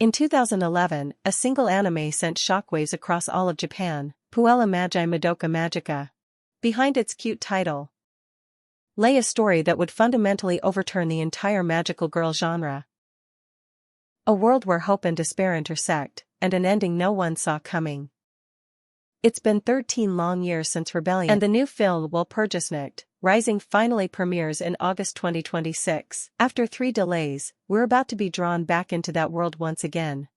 In 2011, a single anime sent shockwaves across all of Japan, Puella Magi Madoka Magica. Behind its cute title lay a story that would fundamentally overturn the entire magical girl genre. A world where hope and despair intersect, and an ending no one saw coming. It's been 13 long years since Rebellion, and the new film Walpurgisnacht Rising finally premieres in August 2026. After 3 delays, we're about to be drawn back into that world once again.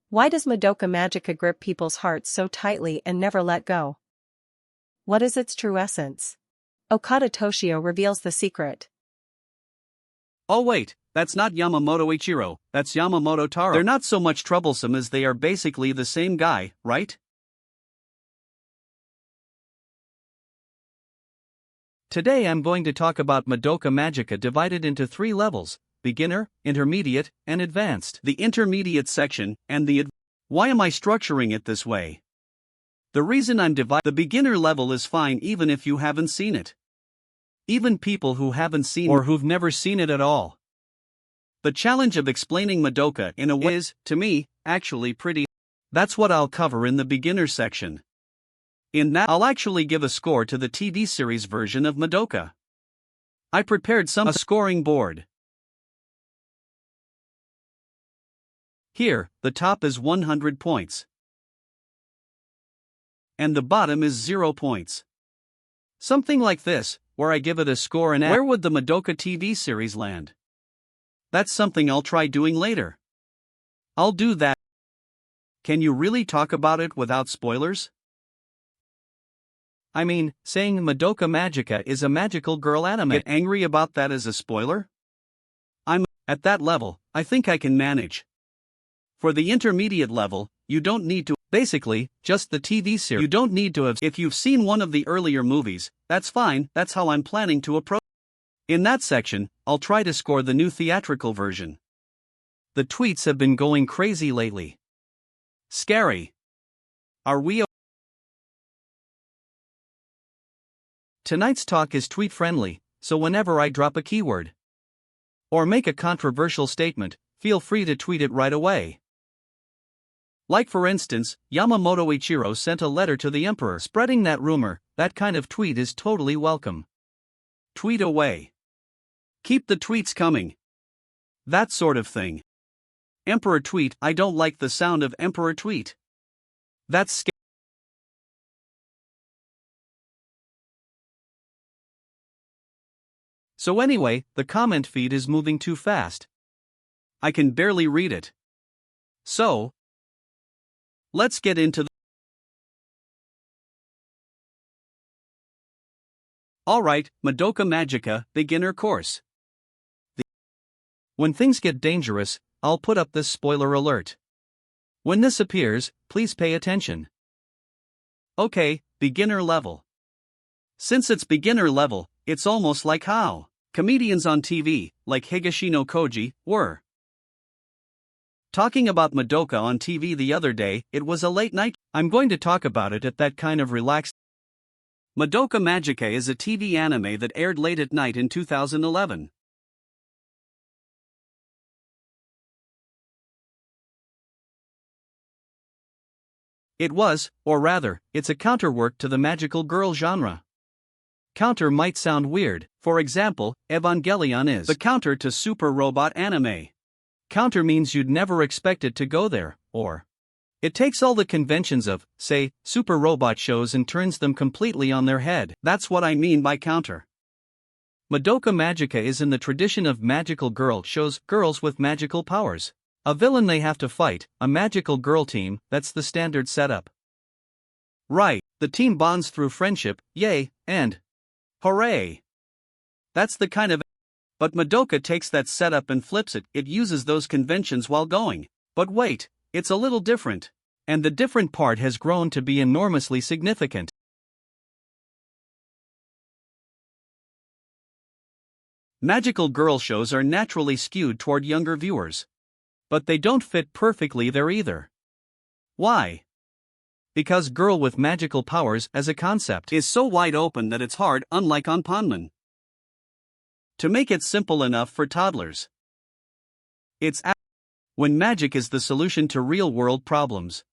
Why does Madoka Magica grip people's hearts so tightly and never let go? What is its true essence? Okada Toshio reveals the secret. Oh wait, that's not Yamamoto Ichiro, that's Yamamoto Taro. They're not so much troublesome as they are basically the same guy, right? Today I'm going to talk about Madoka Magica divided into 3 levels: beginner, intermediate, and advanced. The intermediate section, and the Why am I structuring it this way? The reason I'm the beginner level is fine even if you haven't seen it. Even people who haven't seen or who've never seen it at all. The challenge of explaining Madoka in a way is, to me, actually pretty. That's what I'll cover in the beginner section. In that, I'll actually give a score to the TV series version of Madoka. I prepared a scoring board. Here, the top is 100 points. And the bottom is 0 points. Something like this, where I give it a score and where would the Madoka TV series land? That's something I'll try doing later. I'll do that. Can you really talk about it without spoilers? I mean, saying Madoka Magica is a magical girl anime. Get angry about that as a spoiler? I'm at that level, I think I can manage. For the intermediate level, you don't need to, basically, just the TV series. You don't need to have, if you've seen one of the earlier movies, that's fine, that's how I'm planning to approach. In that section, I'll try to score the new theatrical version. The tweets have been going crazy lately. Scary. Are we? Tonight's talk is tweet-friendly, so whenever I drop a keyword or make a controversial statement, feel free to tweet it right away. Like for instance, Yamamoto Ichiro sent a letter to the emperor spreading that rumor. That kind of tweet is totally welcome. Tweet away. Keep the tweets coming. That sort of thing. Emperor tweet, I don't like the sound of emperor tweet. That's scary. So anyway, the comment feed is moving too fast. I can barely read it. So, let's get into the. Alright, Madoka Magica, beginner course. When things get dangerous, I'll put up this spoiler alert. When this appears, please pay attention. Okay, beginner level. Since it's beginner level, it's almost like how comedians on TV, like Higashino Koji, were talking about Madoka on TV the other day. It was a late night. I'm going to talk about it at that kind of relaxed. Madoka Magica is a TV anime that aired late at night in 2011. It was, or rather, it's a counterwork to the magical girl genre. Counter might sound weird. For example, Evangelion is the counter to super robot anime. Counter means you'd never expect it to go there, or it takes all the conventions of, say, super robot shows and turns them completely on their head. That's what I mean by counter. Madoka Magica is in the tradition of magical girl shows, girls with magical powers. A villain they have to fight, a magical girl team, that's the standard setup. Right, the team bonds through friendship, yay, and hooray! That's the kind of. But Madoka takes that setup and flips it. It uses those conventions while going. But wait, it's a little different. And the different part has grown to be enormously significant. Magical girl shows are naturally skewed toward younger viewers. But they don't fit perfectly there either. Why? Because girl with magical powers as a concept is so wide open that it's hard, unlike on Ponman, to make it simple enough for toddlers. It's When magic is the solution to real-world problems,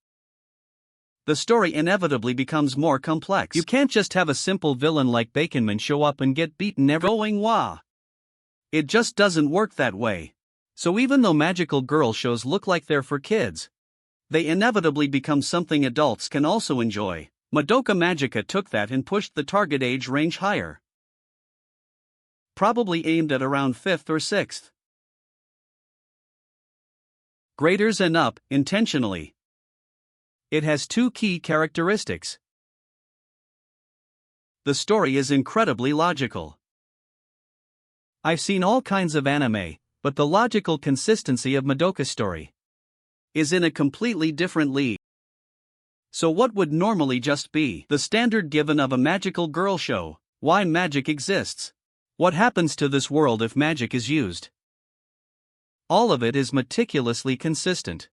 the story inevitably becomes more complex. You can't just have a simple villain like Baconman show up and get beaten going wah. It just doesn't work that way. So even though magical girl shows look like they're for kids, they inevitably become something adults can also enjoy. Madoka Magica took that and pushed the target age range higher. Probably aimed at around 5th or 6th graders and up, intentionally. It has two key characteristics. The story is incredibly logical. I've seen all kinds of anime, but the logical consistency of Madoka's story is in a completely different league. So what would normally just be the standard given of a magical girl show? Why magic exists? What happens to this world if magic is used? All of it is meticulously consistent.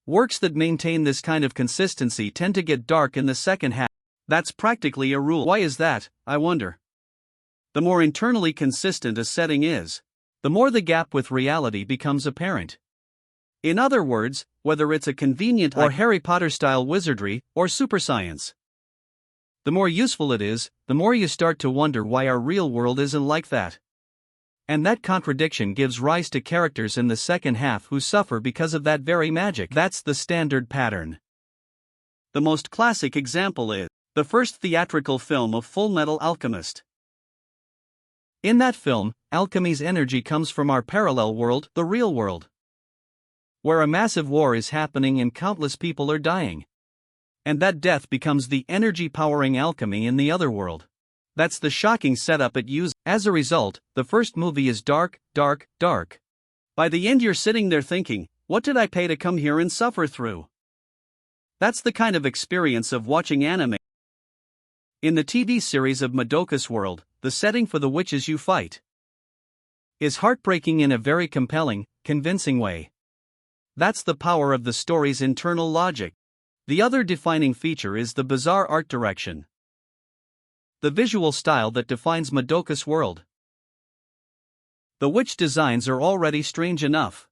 Works that maintain this kind of consistency tend to get dark in the second half. That's practically a rule. Why is that, I wonder? The more internally consistent a setting is, the more the gap with reality becomes apparent. In other words, whether it's a convenient or Harry Potter-style wizardry or super science, the more useful it is, the more you start to wonder why our real world isn't like that. And that contradiction gives rise to characters in the second half who suffer because of that very magic. That's the standard pattern. The most classic example is the first theatrical film of Full Metal Alchemist. In that film, alchemy's energy comes from our parallel world, the real world, where a massive war is happening and countless people are dying. And that death becomes the energy powering alchemy in the other world. That's the shocking setup it uses. As a result, the first movie is dark, dark, dark. By the end, you're sitting there thinking, what did I pay to come here and suffer through? That's the kind of experience of watching anime. In the TV series of Madoka's world, the setting for the witches you fight is heartbreaking in a very compelling, convincing way. That's the power of the story's internal logic. The other defining feature is the bizarre art direction, the visual style that defines Madoka's world. The witch designs are already strange enough.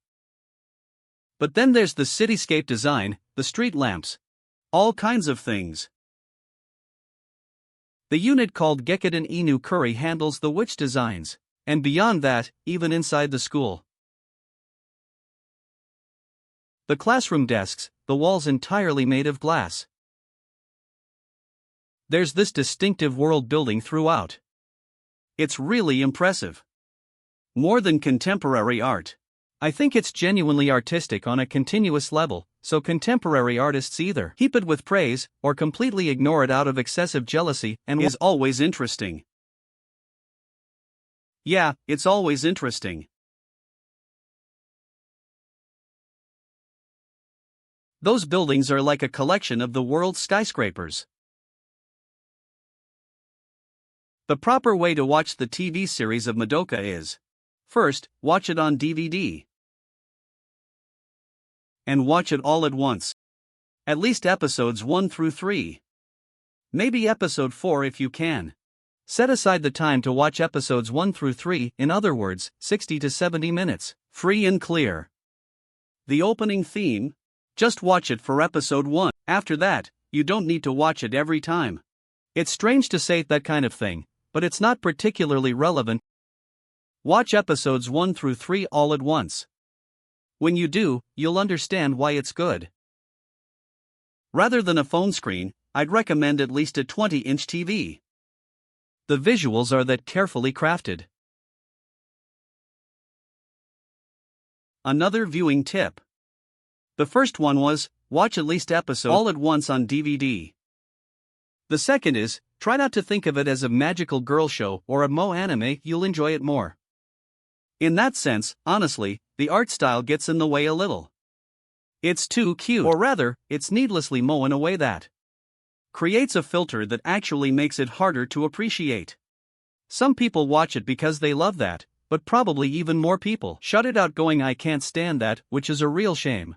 But then there's the cityscape design, the street lamps, all kinds of things. The unit called Gekiden Inu Kuri handles the witch designs, and beyond that, even inside the school. The classroom desks, the walls entirely made of glass. There's this distinctive world building throughout. It's really impressive. More than contemporary art. I think it's genuinely artistic on a continuous level, so contemporary artists either heap it with praise or completely ignore it out of excessive jealousy, and is always interesting. Yeah, it's always interesting. Those buildings are like a collection of the world's skyscrapers. The proper way to watch the TV series of Madoka is, first, watch it on DVD. And watch it all at once. At least episodes 1 through 3. Maybe episode 4 if you can. Set aside the time to watch episodes 1 through 3, in other words, 60 to 70 minutes, free and clear. The opening theme? Just watch it for episode 1. After that, you don't need to watch it every time. It's strange to say that kind of thing, but it's not particularly relevant. Watch episodes 1 through 3 all at once. When you do, you'll understand why it's good. Rather than a phone screen, I'd recommend at least a 20-inch TV. The visuals are that carefully crafted. Another viewing tip. The first one was, watch at least episodes all at once on DVD. The second is, try not to think of it as a magical girl show or a moe anime, you'll enjoy it more. In that sense, honestly, the art style gets in the way a little. It's too cute, or rather, it's needlessly moe in a way that creates a filter that actually makes it harder to appreciate. Some people watch it because they love that, but probably even more people shut it out going I can't stand that, which is a real shame.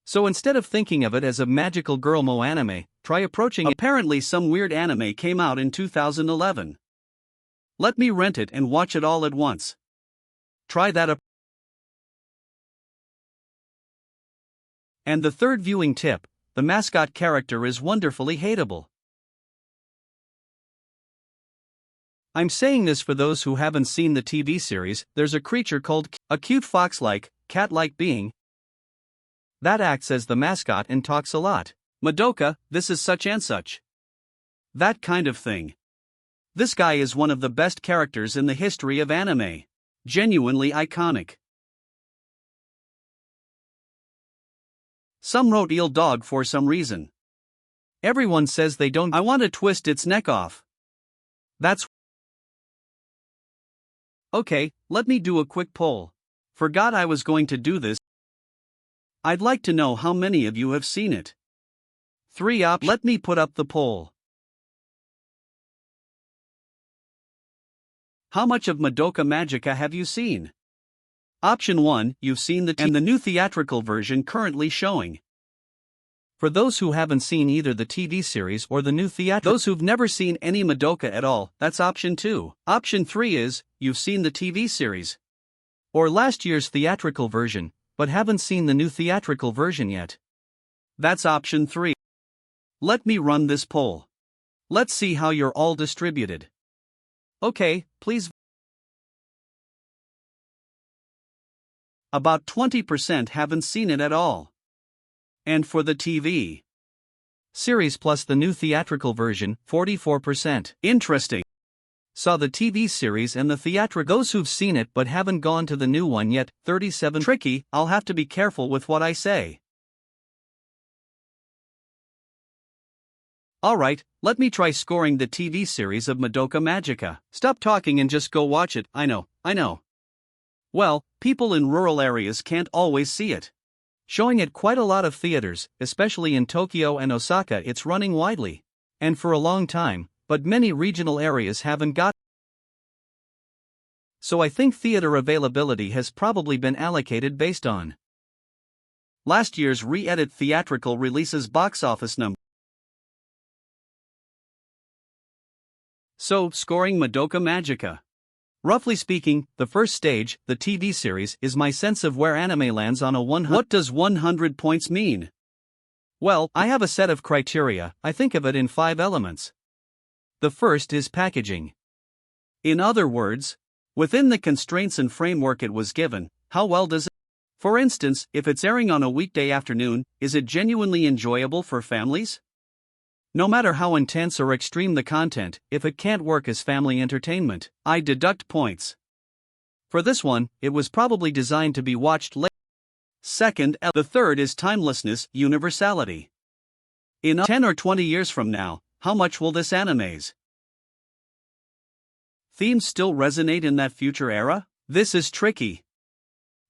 So instead of thinking of it as a magical girl moe anime, try approaching it. Apparently some weird anime came out in 2011. Let me rent it and watch it all at once. Try that. And the third viewing tip, the mascot character is wonderfully hateable. I'm saying this for those who haven't seen the TV series. There's a creature called a cute fox-like, cat-like being that acts as the mascot and talks a lot. Madoka, this is such and such. That kind of thing. This guy is one of the best characters in the history of anime. Genuinely iconic. Some wrote eel dog for some reason. Everyone says they don't. I want to twist its neck off. That's okay, let me do a quick poll. Forgot I was going to do this. I'd like to know how many of you have seen it. 3 options. Let me put up the poll. How much of Madoka Magica have you seen? Option 1, you've seen the new theatrical version currently showing. For those who haven't seen either the TV series or the new theatrical, those who've never seen any Madoka at all, that's option 2. Option 3 is, you've seen the TV series or last year's theatrical version, but haven't seen the new theatrical version yet. That's option 3. Let me run this poll. Let's see how you're all distributed. Okay, please. About 20% haven't seen it at all. And for the TV series plus the new theatrical version, 44%. Interesting. Saw the TV series and the theatrical. Those who've seen it but haven't gone to the new one yet, 37%. Tricky, I'll have to be careful with what I say. Alright, let me try scoring the TV series of Madoka Magica. Stop talking and just go watch it. I know. Well, people in rural areas can't always see it. Showing at quite a lot of theaters, especially in Tokyo and Osaka. It's running widely. And for a long time, but many regional areas haven't got. So I think theater availability has probably been allocated based on last year's re-edit theatrical releases box office number. So, scoring Madoka Magica. Roughly speaking, the first stage, the TV series, is my sense of where anime lands on a 100. What does 100 points mean? Well, I have a set of criteria. I think of it in 5 elements. The first is packaging. In other words, within the constraints and framework it was given, how well does it? For instance, if it's airing on a weekday afternoon, is it genuinely enjoyable for families? No matter how intense or extreme the content, if it can't work as family entertainment, I deduct points. For this one, it was probably designed to be watched late. Second, the third is timelessness, universality. In 10 or 20 years from now, how much will this anime's themes still resonate in that future era? This is tricky.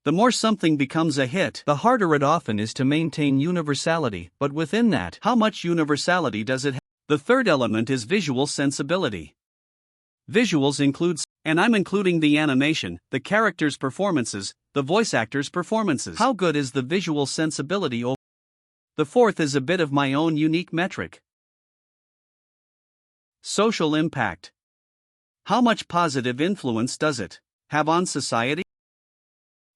The more something becomes a hit, the harder it often is to maintain universality, but within that, how much universality does it have? The third element is visual sensibility. Visuals includes, and I'm including the animation, the characters' performances, the voice actors' performances. How good is the visual sensibility? The fourth is a bit of my own unique metric. Social impact. How much positive influence does it have on society?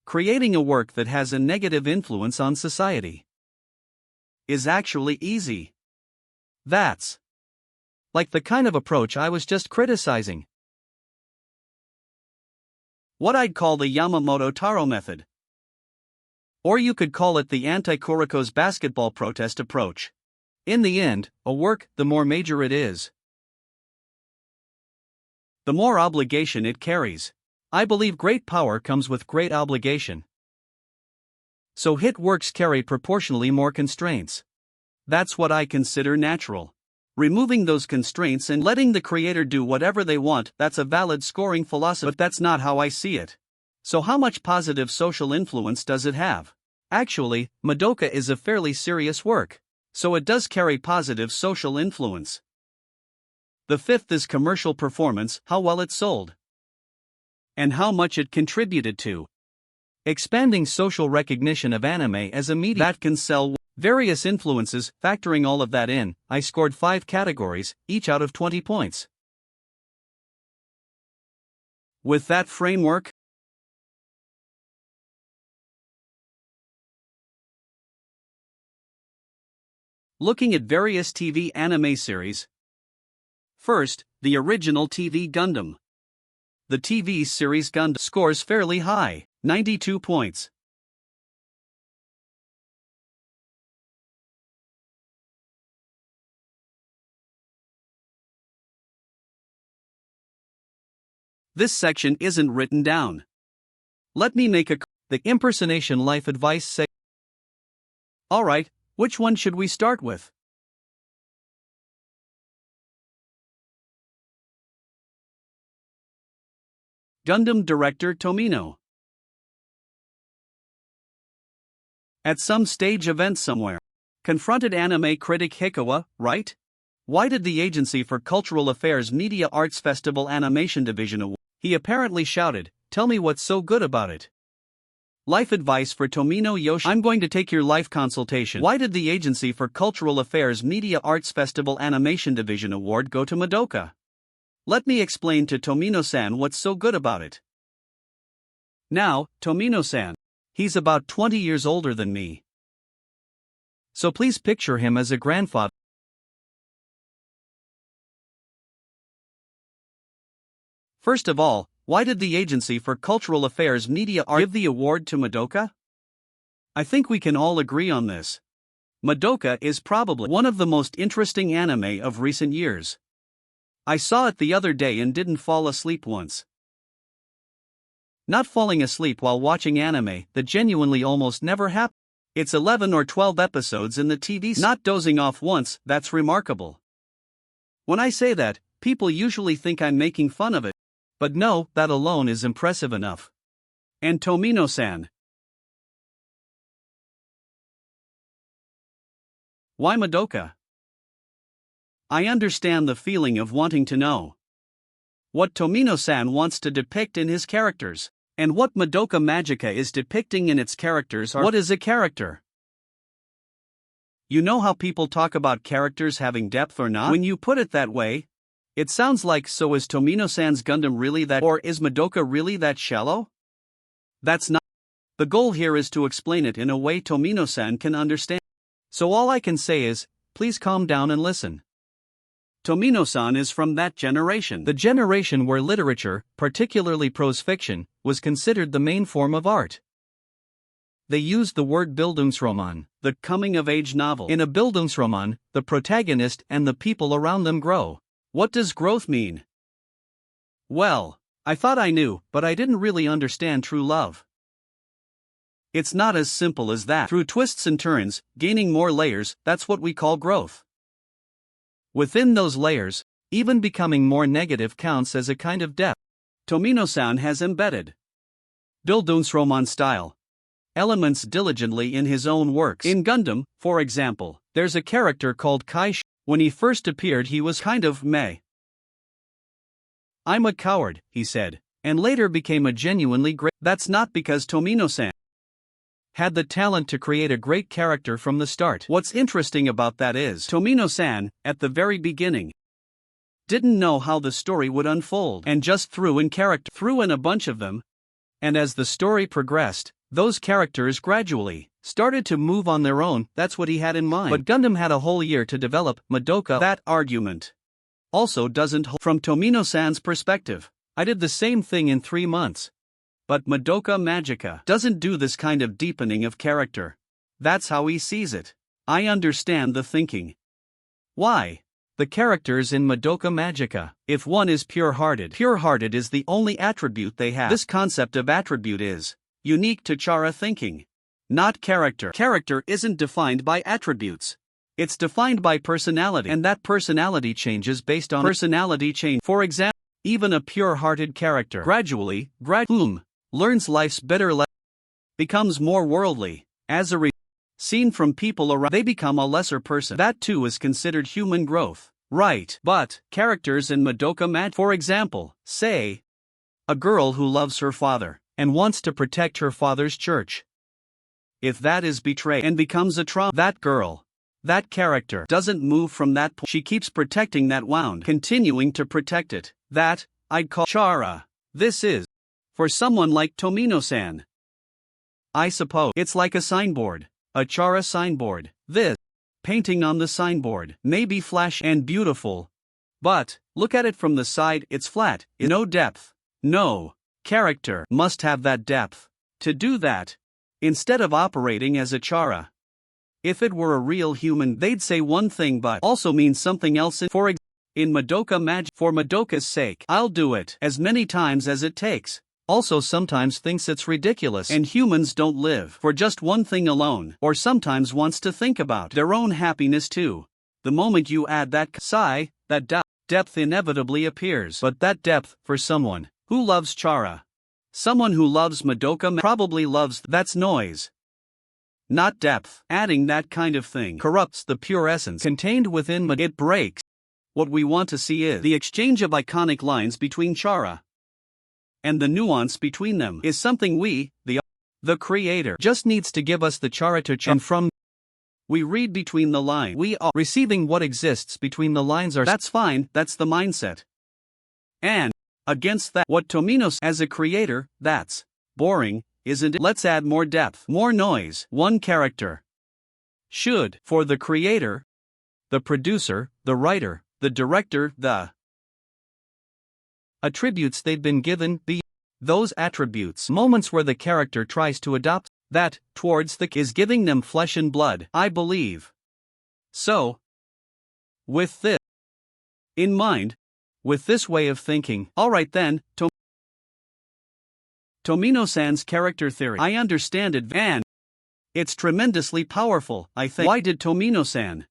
Creating a work that has a negative influence on society is actually easy. That's like the kind of approach I was just criticizing. What I'd call the Yamamoto Taro method. Or you could call it the anti-Kuriko's basketball protest approach. In the end, a work, the more major it is, the more obligation it carries. I believe great power comes with great obligation. So hit works carry proportionally more constraints. That's what I consider natural. Removing those constraints and letting the creator do whatever they want, that's a valid scoring philosophy, but that's not how I see it. So how much positive social influence does it have? Actually, Madoka is a fairly serious work, so it does carry positive social influence. The fifth is commercial performance, how well it sold, and how much it contributed to expanding social recognition of anime as a medium that can sell. Various influences, factoring all of that in, I scored 5 categories, each out of 20 points. With that framework, Looking at various TV anime series. First, the original TV Gundam. The TV series Gundam scores fairly high, 92 points. This section isn't written down. Let me make the impersonation life advice section. Alright, which one should we start with? Gundam director Tomino. At some stage event somewhere, confronted anime critic Hikawa, right? Why did the Agency for Cultural Affairs Media Arts Festival Animation Division award? He apparently shouted, "Tell me what's so good about it." Life advice for Tomino Yoshi. I'm going to take your life consultation. Why did the Agency for Cultural Affairs Media Arts Festival Animation Division award go to Madoka? Let me explain to Tomino-san what's so good about it. Now, Tomino-san. He's about 20 years older than me. So please picture him as a grandfather. First of all, why did the Agency for Cultural Affairs Media Arts give the award to Madoka? I think we can all agree on this. Madoka is probably one of the most interesting anime of recent years. I saw it the other day and didn't fall asleep once. Not falling asleep while watching anime, that genuinely almost never happens. It's 11 or 12 episodes in the TV. Not dozing off once, that's remarkable. When I say that, people usually think I'm making fun of it. But no, that alone is impressive enough. And Tomino-san. Why Madoka? I understand the feeling of wanting to know what Tomino-san wants to depict in his characters, and what Madoka Magica is depicting in its characters are. What is a character? You know how people talk about characters having depth or not? When you put it that way, it sounds like, so is Tomino-san's Gundam really that, or is Madoka really that shallow? That's not. The goal here is to explain it in a way Tomino-san can understand. So all I can say is, please calm down and listen. Tomino-san is from that generation. The generation where literature, particularly prose fiction, was considered the main form of art. They used the word Bildungsroman, the coming-of-age novel. In a Bildungsroman, the protagonist and the people around them grow. What does growth mean? Well, I thought I knew, but I didn't really understand true love. It's not as simple as that. Through twists and turns, gaining more layers, that's what we call growth. Within those layers, even becoming more negative counts as a kind of depth. Tomino-san has embedded Bildungsroman style elements diligently in his own works. In Gundam, for example, there's a character called Kai. When he first appeared he was kind of meh. "I'm a coward," he said, and later became a genuinely great. That's not because Tomino-san had the talent to create a great character from the start. What's interesting about that is Tomino-san, at the very beginning, didn't know how the story would unfold and just threw in a bunch of them, and as the story progressed, those characters gradually started to move on their own. That's what he had in mind. But Gundam had a whole year to develop Madoka. That argument also doesn't hold. From Tomino-san's perspective, I did the same thing in 3 months. But Madoka Magica doesn't do this kind of deepening of character. That's how he sees it. I understand the thinking. Why? The characters in Madoka Magica, if one is pure-hearted is the only attribute they have. This concept of attribute is unique to Chara thinking. Not character. Character isn't defined by attributes. It's defined by personality, and that personality changes based on personality change. For example, even a pure-hearted character gradually learns life's bitter lesson, becomes more worldly. As a result, seen from people around, they become a lesser person. That too is considered human growth, right? But characters in Madoka Magica, for example, say a girl who loves her father and wants to protect her father's church. If that is betrayed and becomes a trauma, that character doesn't move from that point. She keeps protecting that wound, continuing to protect it. That, I'd call Chara. This is, for someone like Tomino-san, I suppose, it's like a signboard, a Chara signboard. This painting on the signboard may be flashy and beautiful. But, look at it from the side, it's flat, no depth. No character must have that depth. To do that, instead of operating as a chara. If it were a real human, they'd say one thing but also mean something else. In Madoka Magica, for Madoka's sake, I'll do it as many times as it takes. Also sometimes thinks it's ridiculous and humans don't live for just one thing alone, or sometimes wants to think about their own happiness too. The moment you add that sigh, that depth inevitably appears. But that depth, for someone who loves chara, someone who loves Madoka probably loves that's noise, not depth. Adding that kind of thing corrupts the pure essence contained within it breaks. What we want to see is the exchange of iconic lines between chara, and the nuance between them is something we, the creator, just needs to give us the chara to and from. We read between the lines. We are receiving what exists between the lines are. That's fine, that's the mindset. And, against that, what Tomino as a creator, that's boring, isn't it? Let's add more depth, more noise. One character should, for the creator, the producer, the writer, the director, the attributes they've been given, be those attributes. Moments where the character tries to adopt that towards the is giving them flesh and blood, I believe. So, with this in mind, with this way of thinking, alright then, Tomino-san's character theory, I understand it and it's tremendously powerful, I think. Why did Tomino-san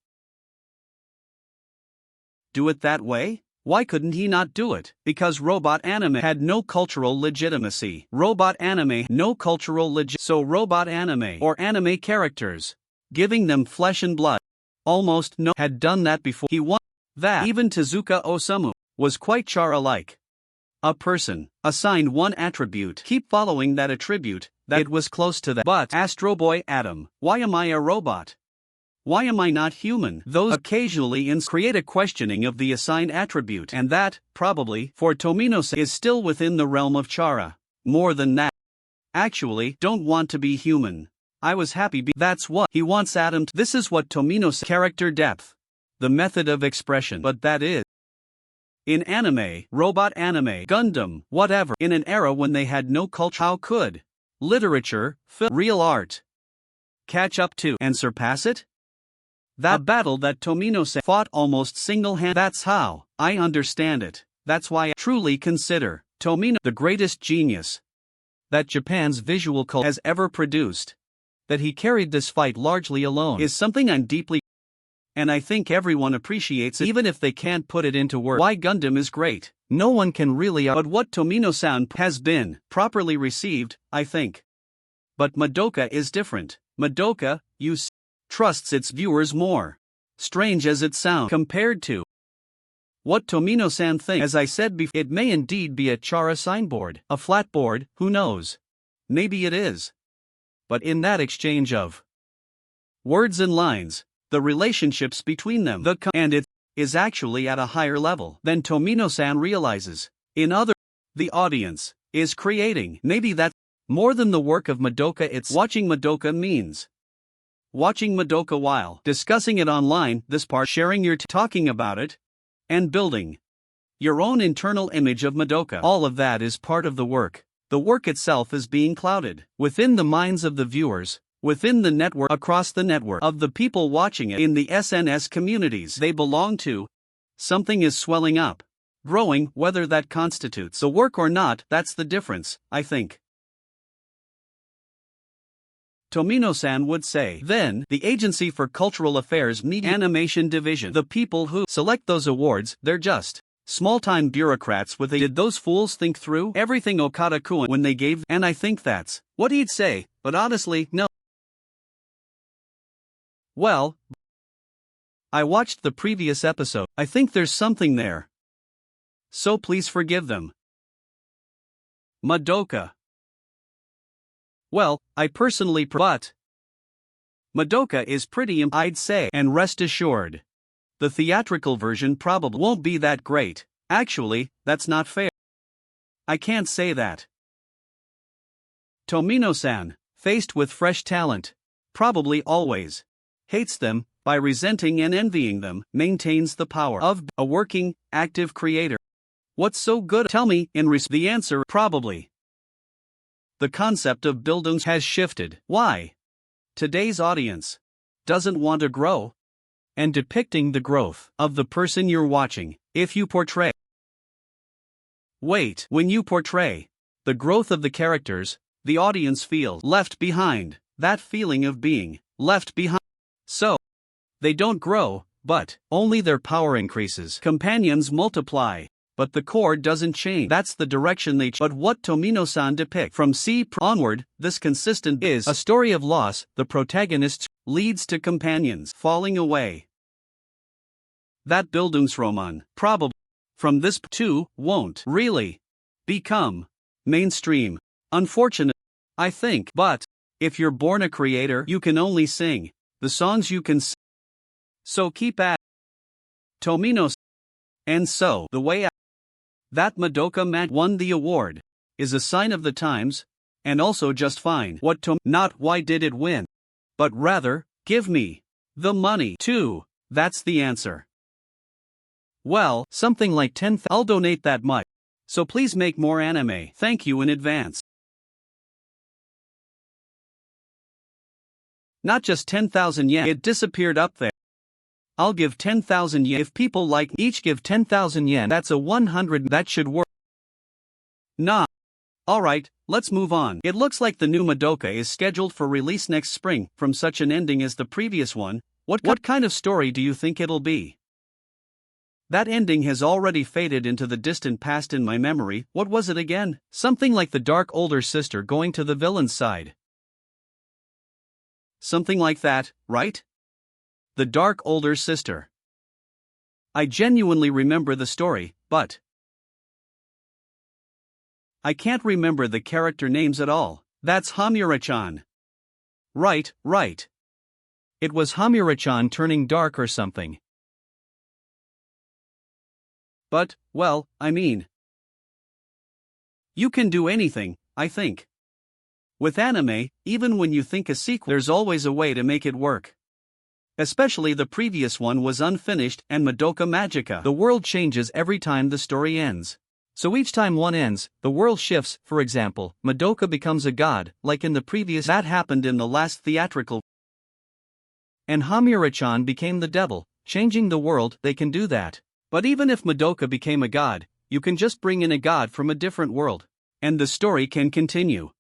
do it that way? Why couldn't he not do it? Because robot anime had no cultural legitimacy. Robot anime, no cultural so robot anime or anime characters, giving them flesh and blood, almost no had done that before. He won that. Even Tezuka Osamu was quite chara-like. A person assigned one attribute, keep following that attribute, that it was close to that. But Astro Boy Adam, why am I a robot? Why am I not human? Those occasionally create a questioning of the assigned attribute, and that, probably, for Tomino is still within the realm of chara. More than that. Actually, don't want to be human. I was happy that's what he wants Adam to. This is what Tomino's character depth. The method of expression. But that is in anime, robot anime, Gundam, whatever, in an era when they had no culture. How could literature, film, real art catch up to and surpass it? That battle that Tomino fought almost single-handedly. That's how I understand it. That's why I truly consider Tomino the greatest genius that Japan's visual culture has ever produced. That he carried this fight largely alone is something I'm deeply, and I think everyone appreciates it even if they can't put it into words. Why Gundam is great, no one can really but what Tomino-san has been properly received, I think. But Madoka is different. Madoka, you see, trusts its viewers more. Strange as it sounds compared to what Tomino-san thinks. As I said before, it may indeed be a chara signboard, a flat board, who knows? Maybe it is. But in that exchange of words and lines, the relationships between them, and it is actually at a higher level than Tomino-san realizes. In other, the audience is creating. Maybe that's more than the work of Madoka. It's watching Madoka means watching Madoka while discussing it online, this part sharing your talking about it, and building your own internal image of Madoka. All of that is part of the work. The work itself is being clouded within the minds of the viewers, within the network, across the network of the people watching it in the SNS communities they belong to. Something is swelling up, growing, whether that constitutes the work or not, that's the difference, I think. Tomino-san would say. Then, the Agency for Cultural Affairs Media Animation Division. The people who select those awards, they're just small-time bureaucrats with a did those fools think through everything Okada-kun when they gave, and I think that's what he'd say, but honestly, no. Well, I watched the previous episode, I think there's something there. So please forgive them. Madoka. Well, I personally but Madoka is pretty I'd say, and rest assured, the theatrical version probably won't be that great. Actually, that's not fair. I can't say that. Tomino-san, faced with fresh talent, probably always hates them, by resenting and envying them, maintains the power of a working, active creator. What's so good? Tell me, the answer, probably. The concept of Bildung has shifted. Why? Today's audience doesn't want to grow. And depicting the growth of the person you're watching, when you portray the growth of the characters, the audience feels left behind, that feeling of being left behind. So, they don't grow, but only their power increases. Companions multiply, but the core doesn't change. That's the direction they But what Tomino-san depicts from C onward, this consistent is a story of loss. The protagonist leads to companions falling away. That Bildungsroman, probably, from this too, won't really become mainstream. Unfortunate, I think. But if you're born a creator, you can only sing the songs you can sing. So keep at Tomino. And so, the way that Madoka Magica won the award is a sign of the times, and also just fine. Not why did it win, but rather, give me the money too. That's the answer. Well, something like 10,000. I'll donate that much. So please make more anime. Thank you in advance. Not just 10,000 yen. It disappeared up there. I'll give 10,000 yen. If people like each give 10,000 yen, that's a 100. That should work. Nah. Alright, let's move on. It looks like the new Madoka is scheduled for release next spring. From such an ending as the previous one, what kind of story do you think it'll be? That ending has already faded into the distant past in my memory. What was it again? Something like the dark older sister going to the villain's side. Something like that, right? The dark older sister. I genuinely remember the story, but I can't remember the character names at all. That's Hamura-chan. Right. It was Hamura-chan turning dark or something. But, well, I mean, you can do anything, I think. With anime, even when you think a sequel, there's always a way to make it work. Especially the previous one was unfinished, and Madoka Magica. The world changes every time the story ends. So each time one ends, the world shifts. For example, Madoka becomes a god, like in the previous. That happened in the last theatrical. And Hamura-chan became the devil, changing the world. They can do that. But even if Madoka became a god, you can just bring in a god from a different world, and the story can continue.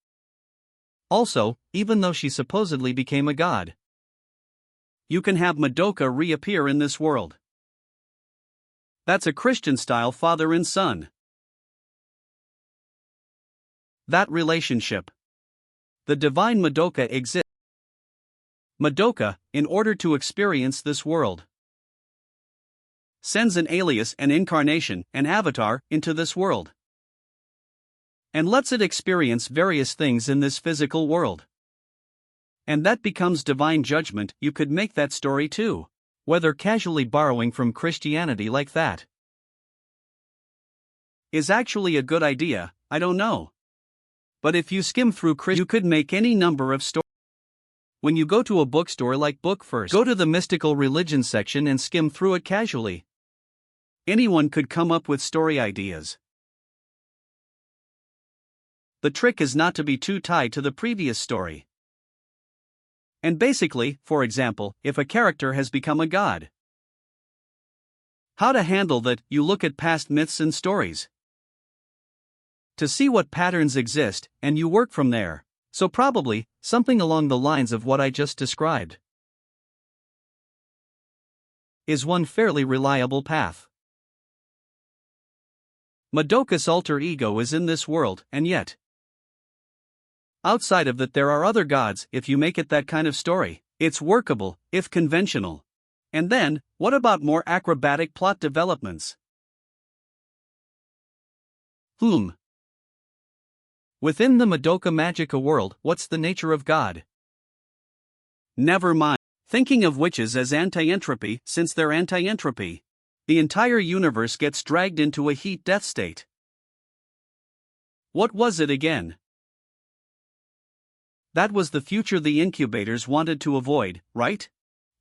Also, even though she supposedly became a god, you can have Madoka reappear in this world. That's a Christian-style father and son. That relationship. The divine Madoka exists. Madoka, in order to experience this world, sends an alias, an incarnation, an avatar, into this world, and lets it experience various things in this physical world. And that becomes divine judgment. You could make that story too. Whether casually borrowing from Christianity like that is actually a good idea, I don't know. But if you skim through you could make any number of stories. When you go to a bookstore like Book First, go to the mystical religion section and skim through it casually. Anyone could come up with story ideas. The trick is not to be too tied to the previous story. And basically, for example, if a character has become a god, how to handle that? You look at past myths and stories to see what patterns exist, and you work from there. So probably, something along the lines of what I just described is one fairly reliable path. Madoka's alter ego is in this world, and yet outside of that there are other gods. If you make it that kind of story, it's workable, if conventional. And then, what about more acrobatic plot developments? Within the Madoka Magica world, what's the nature of God? Never mind. Thinking of witches as anti-entropy, since they're anti-entropy, the entire universe gets dragged into a heat death state. What was it again? That was the future the incubators wanted to avoid, right?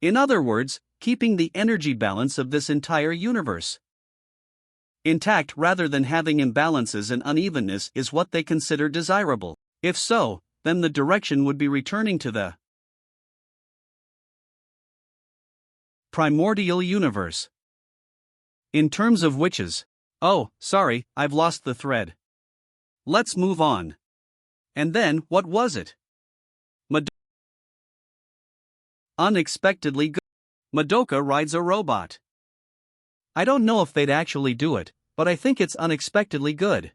In other words, keeping the energy balance of this entire universe intact rather than having imbalances and unevenness is what they consider desirable. If so, then the direction would be returning to the primordial universe. In terms of witches. Oh, sorry, I've lost the thread. Let's move on. And then, what was it? Unexpectedly good. Madoka rides a robot. I don't know if they'd actually do it, but I think it's unexpectedly good.